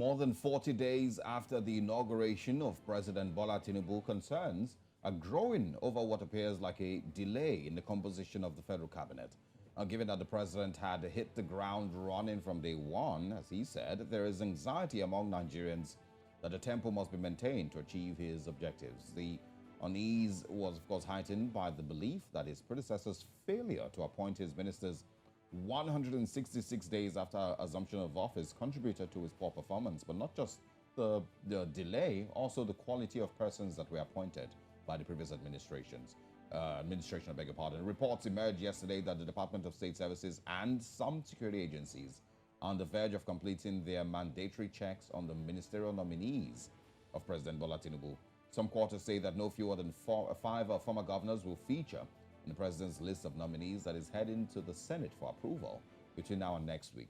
More than 40 days after the inauguration of President Bola Tinubu, concerns are growing over what appears like a delay in the composition of the federal cabinet. Given that the president had hit the ground running from day one, as he said, there is anxiety among Nigerians that the tempo must be maintained to achieve his objectives. The unease was, of course, heightened by the belief that his predecessor's failure to appoint his ministers 166 days after assumption of office contributed to his poor performance, but not just the delay, also the quality of persons that were appointed by the previous administrations. I beg your pardon. Reports emerged yesterday that the Department of State Services and some security agencies are on the verge of completing their mandatory checks on the ministerial nominees of President Bola Tinubu. Some quarters say that no fewer than five former governors will feature in the president's list of nominees that is heading to the Senate for approval between now and next week.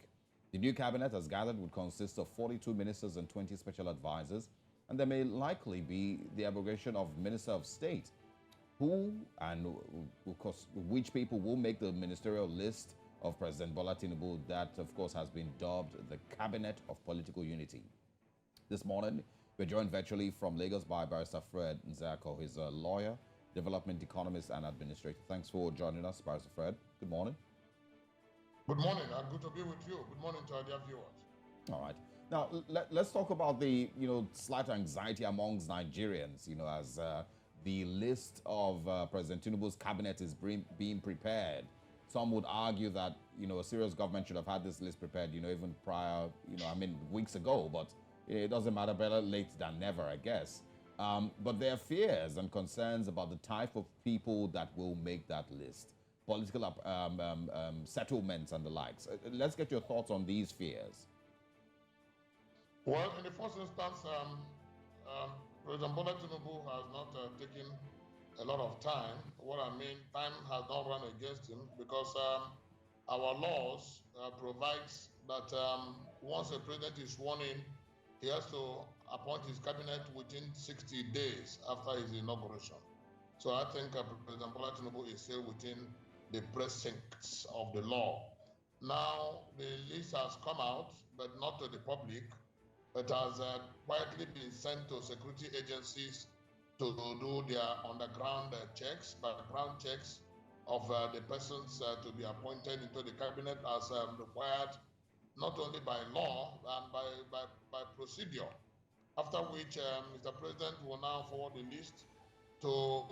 The new cabinet, as gathered, would consist of 42 ministers and 20 special advisors, and there may likely be the abrogation of Minister of State, who and of course which people will make the ministerial list of President Bola Tinubu that, of course, has been dubbed the Cabinet of Political Unity. This morning, we're joined virtually from Lagos by Barrister Fred Nzako. He's a lawyer, development economist, and administrator. Thanks for joining us, Barrister Fred. Good morning. Good morning, and good to be with you. Good morning to our dear viewers. All right. Now, let's talk about the, slight anxiety amongst Nigerians, as the list of President Tinubu's cabinet is being prepared. Some would argue that, a serious government should have had this list prepared, even prior, weeks ago, but it doesn't matter, better late than never, I guess. But there are fears and concerns about the type of people that will make that list, political settlements and the likes. Let's get your thoughts on these fears. Well, in the first instance, President Bola Tinubu has not taken a lot of time. What I mean, time has not run against him because our laws provides that once a president is sworn in, he has to appoint his cabinet within 60 days after his inauguration. So I think President Bola Tinubu is still within the precincts of the law. Now, the list has come out, but not to the public. It has quietly been sent to security agencies to do their underground checks, background checks of the persons to be appointed into the cabinet as required, not only by law and by procedure. After which, Mr. President will now forward the list to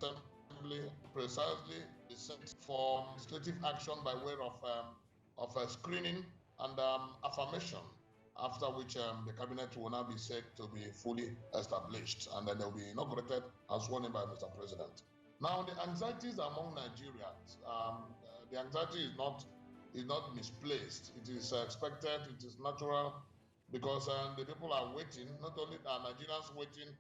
Assembly, precisely for legislative action by way of screening and affirmation, after which the cabinet will now be said to be fully established, and then they'll be inaugurated and sworn in by Mr. President. Now, the anxieties among Nigerians, the anxiety is not misplaced. It is expected, it is natural, because the people are waiting. Not only are Nigerians waiting,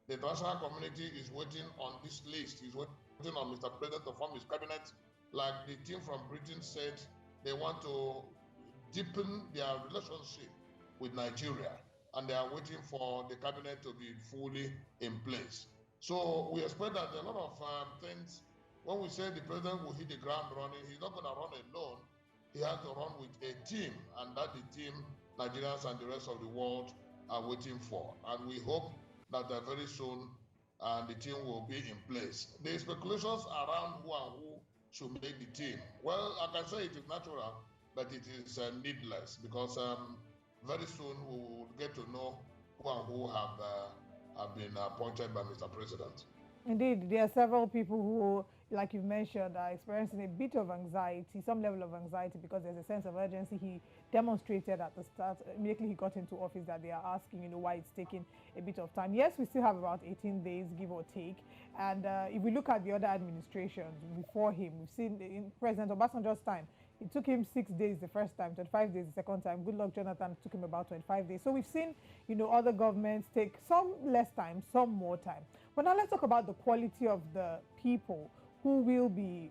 the international community is waiting on this list, is waiting on Mr. President to form his cabinet. Like the team from Britain said, they want to deepen their relationship with Nigeria, and they are waiting for the cabinet to be fully in place. So we expect that a lot of things, when we say the president will hit the ground running, he's not going to run alone. He has to run with a team, and that the team Nigerians and the rest of the world are waiting for. And we hope that very soon the team will be in place. The speculations around who and who should make the team, well, I can say it is natural, but it is needless, because very soon we will get to know who and who have been appointed by Mr. President. Indeed, there are several people who, like you mentioned, are experiencing a bit of anxiety, some level of anxiety, because there's a sense of urgency. He demonstrated at the start, immediately he got into office, that they are asking, why it's taking a bit of time. Yes, we still have about 18 days, give or take. And if we look at the other administrations before him, we've seen in President Obasanjo's time, it took him 6 days the first time, 25 days the second time. Good luck, Jonathan, took him about 25 days. So we've seen, other governments take some less time, some more time. But now let's talk about the quality of the people who will be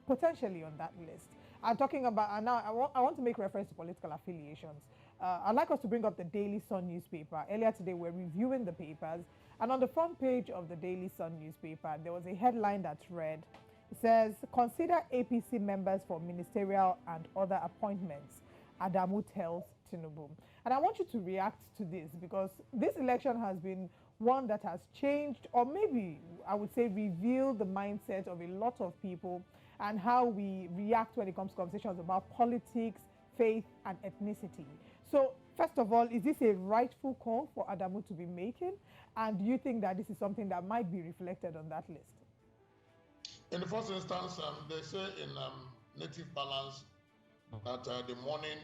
potentially on that list. I'm talking about, and now I want to make reference to political affiliations. I'd like us to bring up the Daily Sun newspaper. Earlier today, we're reviewing the papers, and on the front page of the Daily Sun newspaper, there was a headline that read, It says, consider APC members for ministerial and other appointments, Adamu tells Tinubu. And I want you to react to this, because this election has been one that has changed, or maybe I would say revealed, the mindset of a lot of people and how we react when it comes to conversations about politics, faith, and ethnicity. So, first of all, is this a rightful call for Adamu to be making? And do you think that this is something that might be reflected on that list? In the first instance, they say in native balance that the morning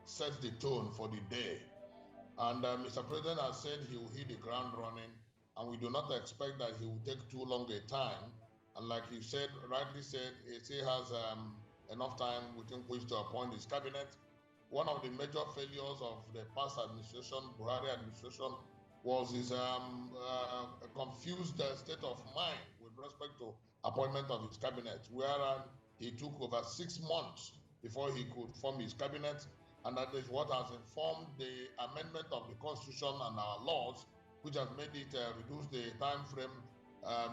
sets the tone for the day. And Mr. President has said he will hit the ground running, and we do not expect that he will take too long a time. And like you said, rightly said, he still has enough time within which to appoint his cabinet. One of the major failures of the past administration, Buhari administration, was his confused state of mind with respect to appointment of his cabinet, where he took over 6 months before he could form his cabinet. And that is what has informed the amendment of the Constitution and our laws, which has made it reduce the time frame,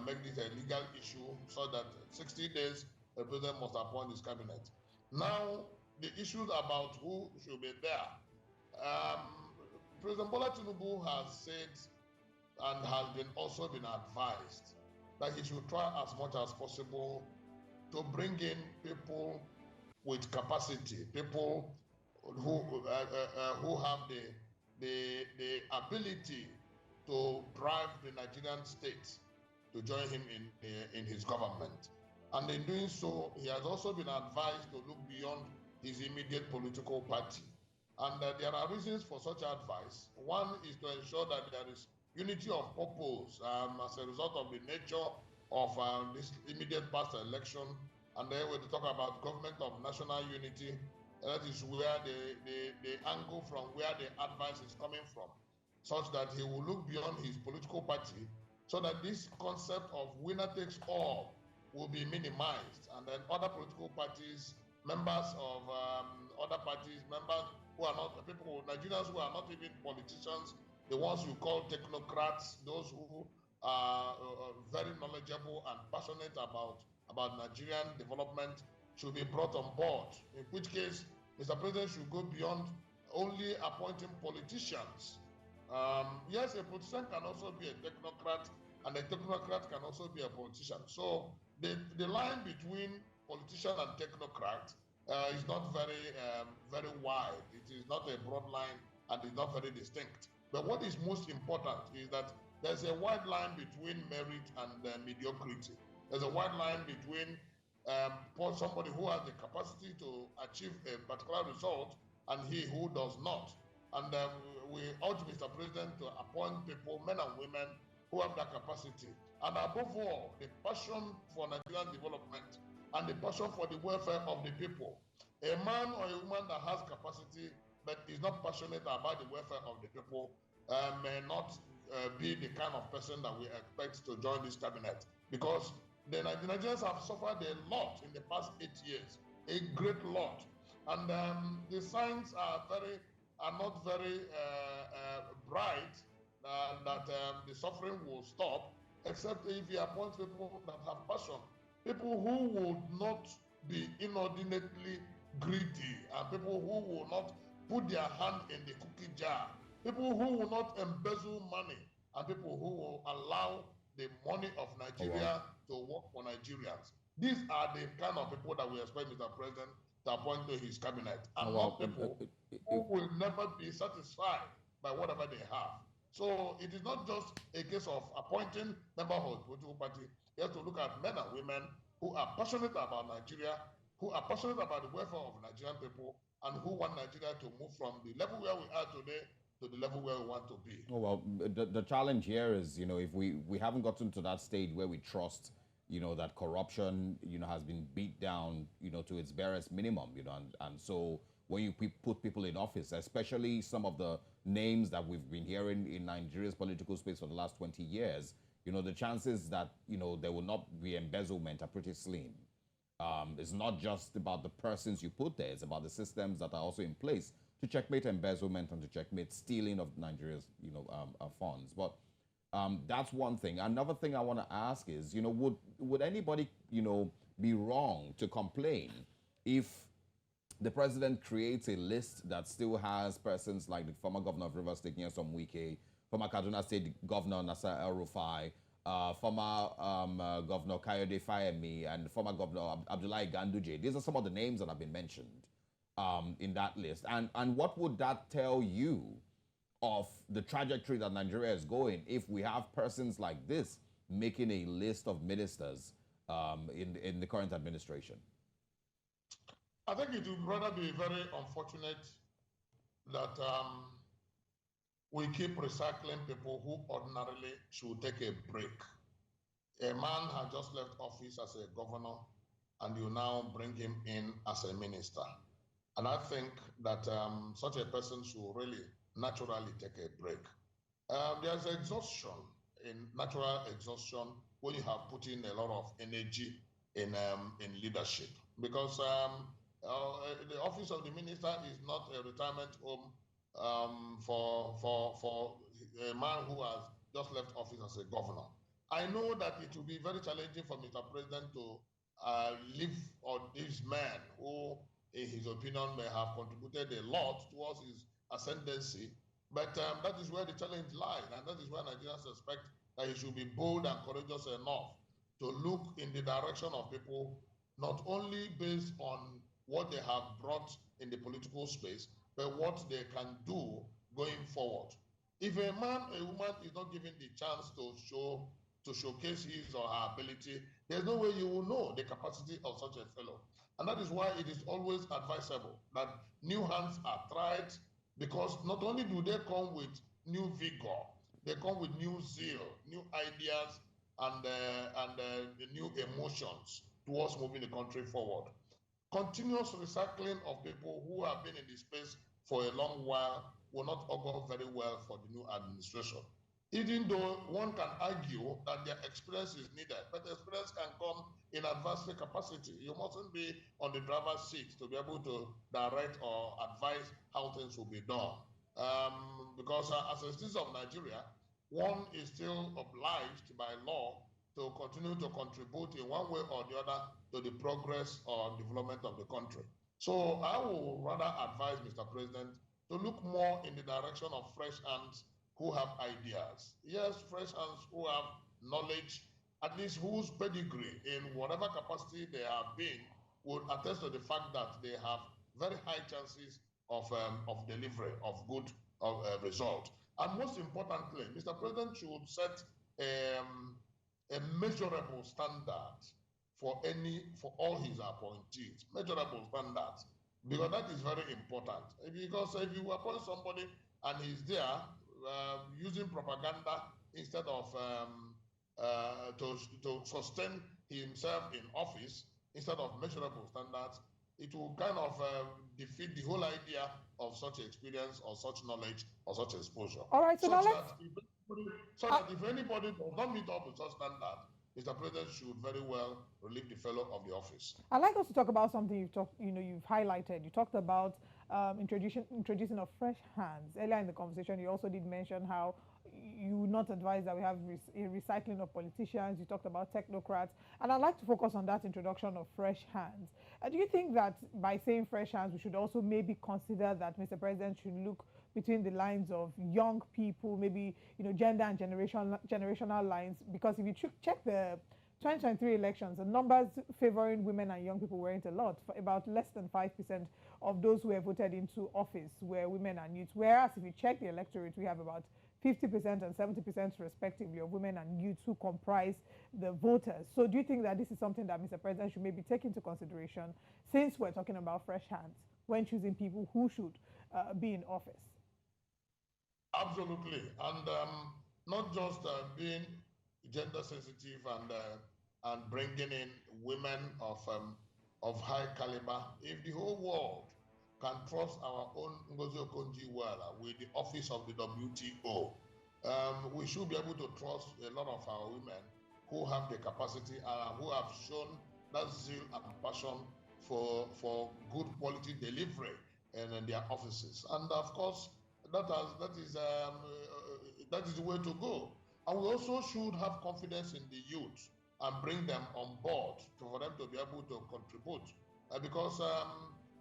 make it a legal issue, so that 60 days the president must appoint his cabinet. Now, the issues about who should be there. President Bola Tinubu has said and has also been advised that he should try as much as possible to bring in people with capacity, people who have the ability to drive the Nigerian state to join him in his government. And in doing so, he has also been advised to look beyond his immediate political party. And there are reasons for such advice. One is to ensure that there is unity of purpose as a result of the nature of this immediate past election. And then when we talk about government of national unity, that is where the angle from where the advice is coming from, such that he will look beyond his political party, so that this concept of winner takes all will be minimized. And then other political parties, members of other parties, members who are not people, Nigerians who are not even politicians, the ones you call technocrats, those who are very knowledgeable and passionate about Nigerian development, should be brought on board, in which case Mr. President should go beyond only appointing politicians. Yes, a politician can also be a technocrat, and a technocrat can also be a politician. So the line between politician and technocrat is not very wide. It is not a broad line, and it's not very distinct. But what is most important is that there's a wide line between merit and mediocrity. There's a wide line between somebody who has the capacity to achieve a particular result and he who does not. And we urge Mr. President to appoint people, men and women, who have that capacity. And above all, the passion for Nigerian development and the passion for the welfare of the people. A man or a woman that has capacity but is not passionate about the welfare of the people may not be the kind of person that we expect to join this cabinet, because the Nigerians have suffered a lot in the past 8 years, a great lot, and the signs are not very bright that the suffering will stop, except if you appoint people that have passion, people who would not be inordinately greedy, and people who will not put their hand in the cookie jar, people who will not embezzle money, and people who will allow the money of Nigeria to work for Nigerians. These are the kind of people that we expect Mr. President to appoint to his cabinet, and not people who will never be satisfied by whatever they have. So it is not just a case of appointing members of the political party. You have to look at men and women who are passionate about Nigeria, who are passionate about the welfare of Nigerian people, and who want Nigeria to move from the level where we are today to the level where we want to be. Oh, well, the challenge here is, if we haven't gotten to that stage where we trust, that corruption, has been beat down, to its barest minimum, and so when you put people in office, especially some of the names that we've been hearing in Nigeria's political space for the last 20 years, the chances that, there will not be embezzlement are pretty slim. It's not just about the persons you put there, it's about the systems that are also in place to checkmate embezzlement and to checkmate stealing of Nigeria's, funds. But that's one thing. Another thing I want to ask is, would anybody, be wrong to complain if the president creates a list that still has persons like the former governor of Rivers State, Nyesom Wike, former Kaduna State Governor Nasser El-Rufai, former Governor Kayode Fayemi, and former Governor Abdullahi Ganduje. These are some of the names that have been mentioned in that list. And what would that tell you of the trajectory that Nigeria is going if we have persons like this making a list of ministers in the current administration? I think it would rather be very unfortunate that we keep recycling people who ordinarily should take a break. A man had just left office as a governor, and you now bring him in as a minister. And I think that such a person should really naturally take a break. There's exhaustion, in natural exhaustion, when you have put in a lot of energy in leadership. Because the office of the minister is not a retirement home for a man who has just left office as a governor. I know that it will be very challenging for Mr. President to live on these men who, in his opinion, may have contributed a lot towards his ascendancy. But that is where the challenge lies, and that is where Nigerians expect that he should be bold and courageous enough to look in the direction of people, not only based on what they have brought in the political space, but what they can do going forward. If a man, a woman is not given the chance to showcase his or her ability, there's no way you will know the capacity of such a fellow. And that is why it is always advisable that new hands are tried, because not only do they come with new vigor, they come with new zeal, new ideas, and new emotions towards moving the country forward. Continuous recycling of people who have been in the space for a long while will not augur very well for the new administration. Even though one can argue that their experience is needed, but experience can come in advisory capacity. You mustn't be on the driver's seat to be able to direct or advise how things will be done. Because as a citizen of Nigeria, one is still obliged by law to continue to contribute in one way or the other to the progress or development of the country. So I will rather advise Mr. President to look more in the direction of fresh hands who have ideas. Yes, fresh hands who have knowledge, at least whose pedigree in whatever capacity they have been would attest to the fact that they have very high chances of delivery of good result. And most importantly, Mr. President should set a measurable standard for all his appointees, measurable standards, because that is very important. Because if you appoint somebody and he's there using propaganda instead of to sustain himself in office, instead of measurable standards, it will kind of defeat the whole idea of such experience or such knowledge or such exposure. All right, so now that if anybody does not meet up with such standard, Mr. President should very well relieve the fellow of the office. I'd like us to talk about something you've highlighted. You talked about introducing of fresh hands. Earlier in the conversation, you also did mention how you would not advise that we have a recycling of politicians. You talked about technocrats. And I'd like to focus on that introduction of fresh hands. Do you think that by saying fresh hands, we should also maybe consider that Mr. President should look between the lines of young people, maybe gender and generational lines? Because if you check the 2023 elections, the numbers favoring women and young people weren't a lot. For about less than 5% of those who were voted into office were women and youth. Whereas if you check the electorate, we have about 50% and 70% respectively of women and youth who comprise the voters. So do you think that this is something that Mr. President should maybe take into consideration, since we're talking about fresh hands, when choosing people who should be in office? Absolutely. And not just being gender sensitive and bringing in women of high caliber. If the whole world can trust our own Ngozi Okonjo-Iweala with the office of the WTO, we should be able to trust a lot of our women who have the capacity and who have shown that zeal and passion for good quality delivery in their offices. And of course, that is the way to go. And we also should have confidence in the youth. and bring them on board for them to be able to contribute. Because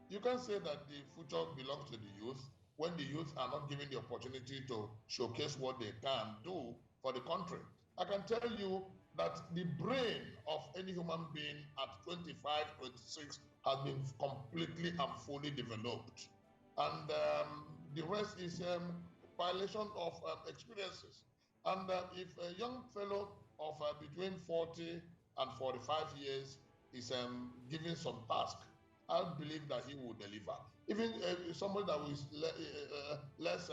you can say that the future belongs to the youth when the youth are not given the opportunity to showcase what they can do for the country. I can tell you that the brain of any human being at 25, 26 has been completely and fully developed. And the rest is violation of experiences. And if a young fellow of between 40 and 45 years is given some task, I believe that he will deliver. Even somebody that is less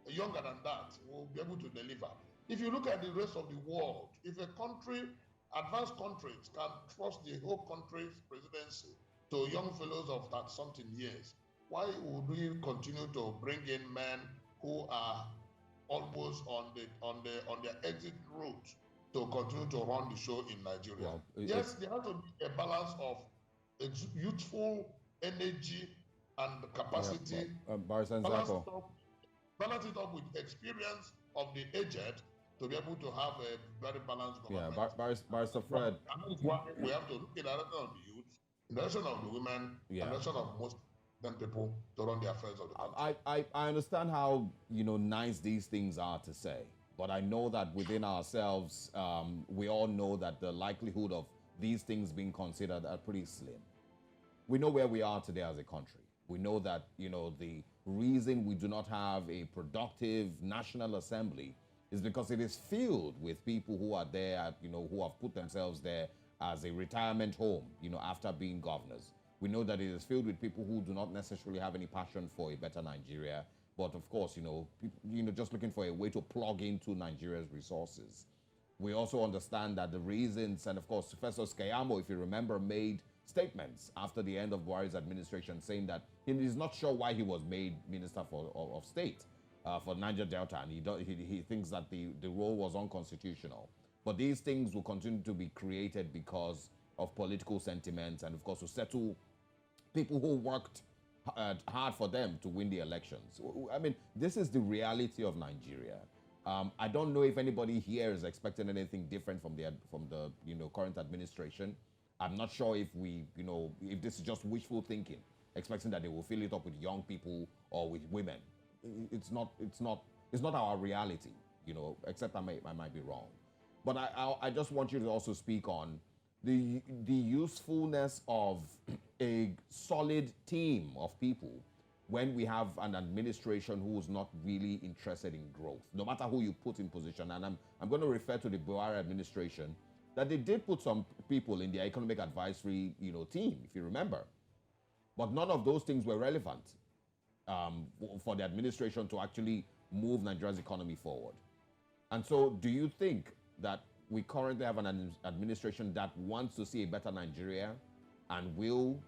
younger than that will be able to deliver. If you look at the rest of the world, if a country, advanced countries, can trust the whole country's presidency to young fellows of that something years, why would we continue to bring in men who are almost on their exit route to continue to run the show in Nigeria? Well, yes, there has to be a balance of youthful energy and capacity. Balance it up with experience of the aged to be able to have a very balanced government. Yeah, Barrister Fred. We have to look in the direction of the youth, in the direction of the women, in the direction of most people to run the affairs of the country. I understand how nice these things are to say, but I know that within ourselves, we all know that the likelihood of these things being considered are pretty slim. We know where we are today as a country. We know that the reason we do not have a productive National Assembly is because it is filled with people who are there, who have put themselves there as a retirement home, after being governors. We know that it is filled with people who do not necessarily have any passion for a better Nigeria, but of course, people, just looking for a way to plug into Nigeria's resources. We also understand that the reasons, and of course, Professor Skayamo, if you remember, made statements after the end of Buhari's administration saying that he is not sure why he was made Minister of State for Niger Delta, and he thinks that the role was unconstitutional. But these things will continue to be created because of political sentiments and, of course, to settle people who worked hard for them to win the elections. I mean, this is the reality of Nigeria. I don't know if anybody here is expecting anything different from the current administration. I'm not sure if if this is just wishful thinking, expecting that they will fill it up with young people or with women. It's not our reality, except I might be wrong. But I just want you to also speak on the usefulness of a solid team of people when we have an administration who is not really interested in growth, no matter who you put in position. And I'm going to refer to the Buhari administration, that they did put some people in the economic advisory team, if you remember. But none of those things were relevant for the administration to actually move Nigeria's economy forward. And so do you think that we currently have an administration that wants to see a better Nigeria and will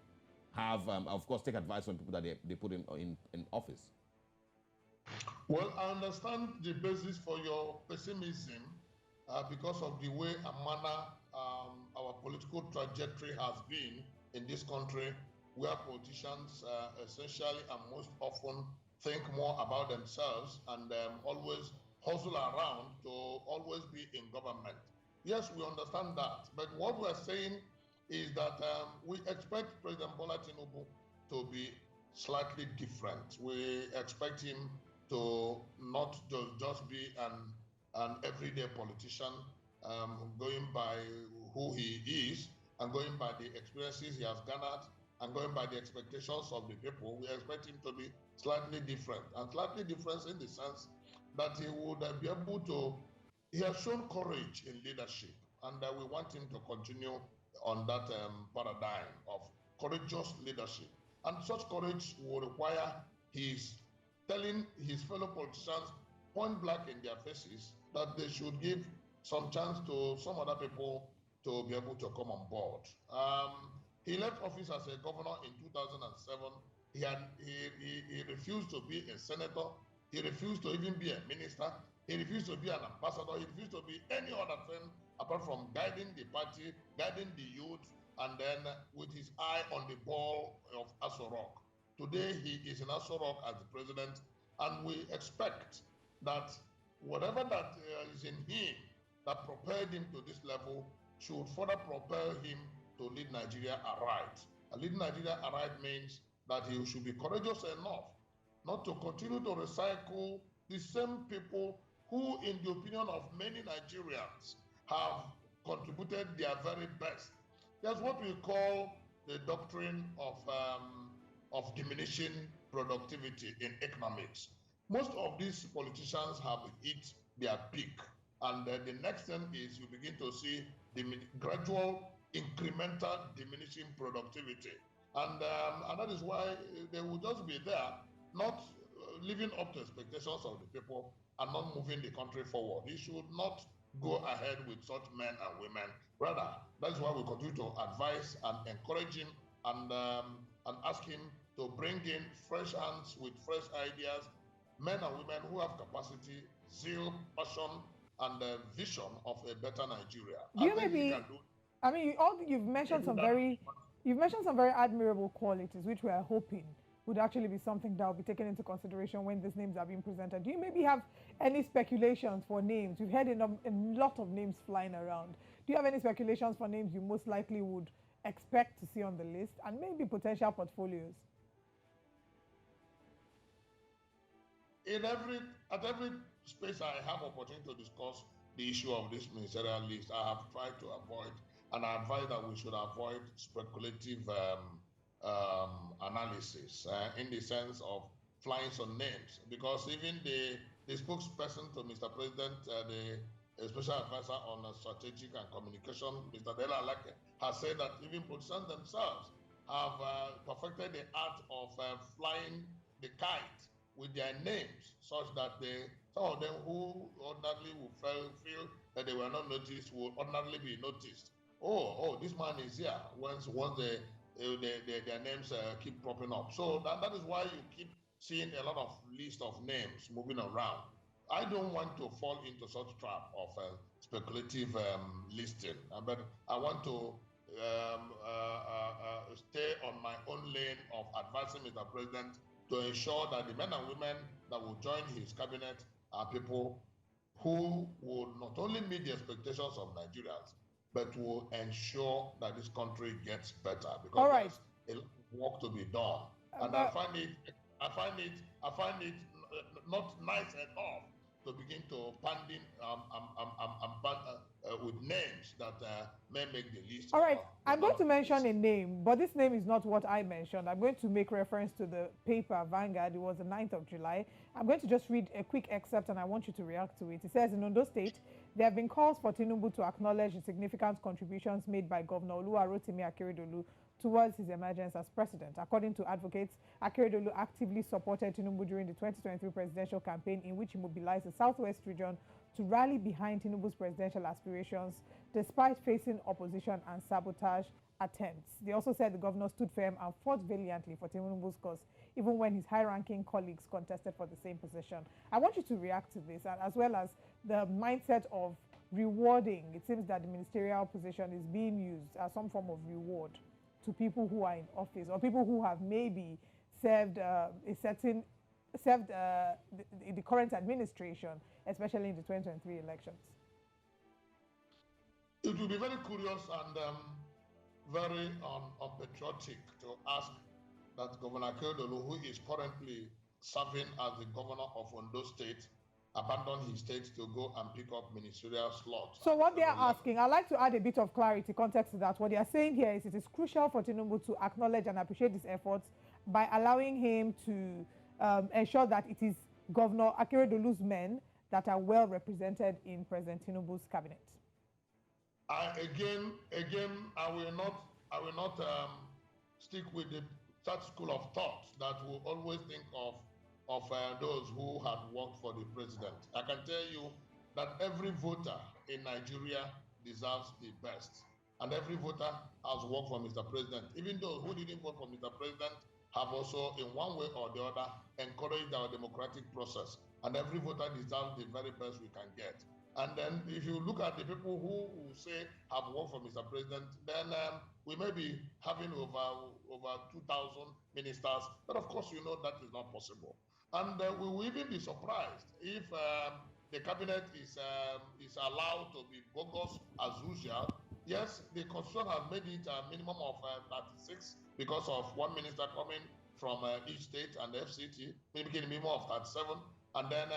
have, of course, take advice from people that they put in office? Well, I understand the basis for your pessimism because of the way and manner our political trajectory has been in this country, where politicians essentially and most often think more about themselves and always hustle around to always be in government. Yes, we understand that. But what we're saying is that we expect President Bola Tinubu to be slightly different. We expect him to not just be an everyday politician, going by who he is and going by the experiences he has garnered and going by the expectations of the people. We expect him to be slightly different, and slightly different in the sense that he would be able to, he has shown courage in leadership, and we want him to continue on that paradigm of courageous leadership. And such courage will require his telling his fellow politicians point blank in their faces that they should give some chance to some other people to be able to come on board. He left office as a governor in 2007. He refused to be a senator. He refused to even be a minister. He refused to be an ambassador. He refused to be any other thing apart from guiding the party, guiding the youth, and then with his eye on the ball of Aso Rock. Today, he is in Aso Rock as the president, and we expect that whatever that is in him that propelled him to this level, should further propel him to lead Nigeria aright. Lead Nigeria aright means that he should be courageous enough not to continue to recycle the same people who, in the opinion of many Nigerians, have contributed their very best. There's what we call the doctrine of diminishing productivity in economics. Most of these politicians have hit their peak, and the next thing is you begin to see the gradual incremental diminishing productivity, and that is why they will just be there, not living up to expectations of the people and not moving the country forward. He should not go ahead with such men and women. Rather, that's why we continue to advise and encourage him and ask him to bring in fresh hands with fresh ideas, men and women who have capacity, zeal, passion, and vision of a better Nigeria. You've mentioned some very admirable qualities, which we are hoping would actually be something that will be taken into consideration when these names are being presented. Do you maybe have any speculations for names? We've heard a lot of names flying around. Do you have any speculations for names you most likely would expect to see on the list, and maybe potential portfolios? At every space I have opportunity to discuss the issue of this ministerial list, I have tried to avoid, and I advise that we should avoid speculative analysis in the sense of flying some names, because even the spokesperson to Mr. President, the special advisor on strategic and communication, Mr. Dela Alake, has said that even politicians themselves have perfected the art of flying the kite with their names, such that some of them who ordinarily would feel that they were not noticed will ordinarily be noticed. Oh, this man is here. Once their names keep popping up. So that is why you keep seeing a lot of list of names moving around. I don't want to fall into such trap of speculative listing, but I want to stay on my own lane of advising Mr. President to ensure that the men and women that will join his cabinet are people who will not only meet the expectations of Nigerians, but will ensure that this country gets better, because there's a lot of work to be done. And I find it not nice enough to begin to panding with names that may make the list. All right, I'm going to mention a name, but this name is not what I mentioned. I'm going to make reference to the paper Vanguard. It was the 9th of July. I'm going to just read a quick excerpt, and I want you to react to it. It says, in Ondo State, there have been calls for Tinubu to acknowledge the significant contributions made by Governor Rotimi Akeredolu towards his emergence as president. According to advocates, Akeredolu actively supported Tinubu during the 2023 presidential campaign, in which he mobilized the Southwest region to rally behind Tinubu's presidential aspirations, despite facing opposition and sabotage attempts. They also said the governor stood firm and fought valiantly for Tinubu's cause, even when his high-ranking colleagues contested for the same position. I want you to react to this, as well as the mindset of rewarding. It seems that the ministerial position is being used as some form of reward to people who are in office, or people who have maybe served the current administration, especially in the 2023 elections. It will be very curious and very unpatriotic to ask that Governor Akeredolu, who is currently serving as the governor of Ondo State, abandon his state to go and pick up ministerial slots. So what they are asking, I'd like to add a bit of clarity, context to that. What they are saying here is it is crucial for Tinubu to acknowledge and appreciate these efforts by allowing him to ensure that it is Governor Akeredolu's men that are well represented in President Tinubu's cabinet. Again, I will not stick with that school of thought that will always think of those who had worked for the president. I can tell you that every voter in Nigeria deserves the best, and every voter has worked for Mr. President. Even those who didn't vote for Mr. President have also, in one way or the other, encouraged our democratic process, and every voter deserves the very best we can get. And then if you look at the people who say have worked for Mr. President, then we may be having over 2,000 ministers, but of course you know that is not possible. And we will even be surprised if the cabinet is allowed to be bogus as usual, yes, the constitution has made it a minimum of 36 because of one minister coming from each state and the FCT, making a minimum of 37. And then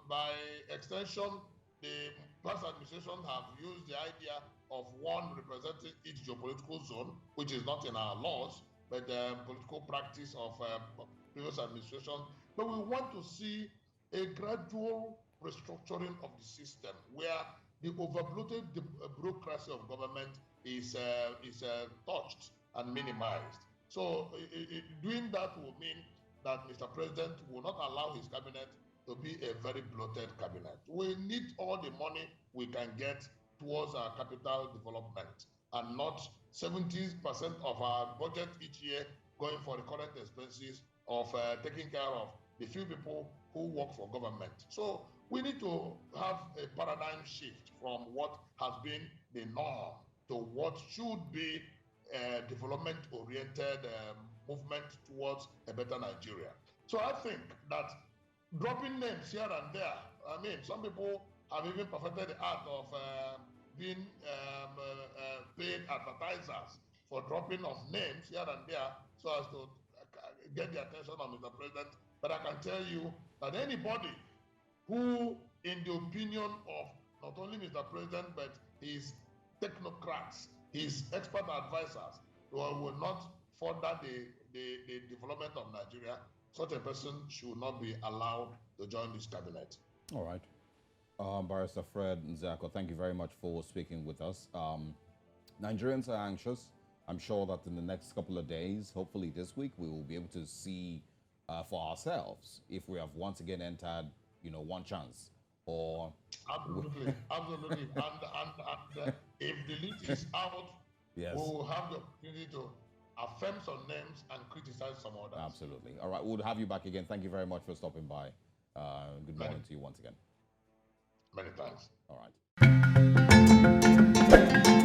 by extension, the past administration have used the idea of one representing each geopolitical zone, which is not in our laws, but the political practice of previous administration. But we want to see a gradual restructuring of the system where the overbloated bureaucracy of government is touched and minimized. So doing that will mean that Mr. President will not allow his cabinet to be a very bloated cabinet. We need all the money we can get towards our capital development and not 70% of our budget each year going for the current expenses of taking care of the few people who work for government. So we need to have a paradigm shift from what has been the norm to what should be a development-oriented movement towards a better Nigeria. So I think that dropping names here and there, I mean, some people have even perfected the art of being paid advertisers for dropping of names here and there so as to get the attention of Mr. President. But I can tell you that anybody who, in the opinion of not only Mr. President, but his technocrats, his expert advisors, will not further the development of Nigeria, such a person should not be allowed to join this cabinet. All right. Barrister Fred Nzako, thank you very much for speaking with us. Nigerians are anxious. I'm sure that in the next couple of days, hopefully this week, we will be able to see for ourselves if we have once again entered, one chance. Or absolutely. And if the list is out, yes, we will have the opportunity to affirm some names and criticize some others. Absolutely. All right, we'll have you back again. Thank you very much for stopping by. Good morning to you once again. Many thanks. All right.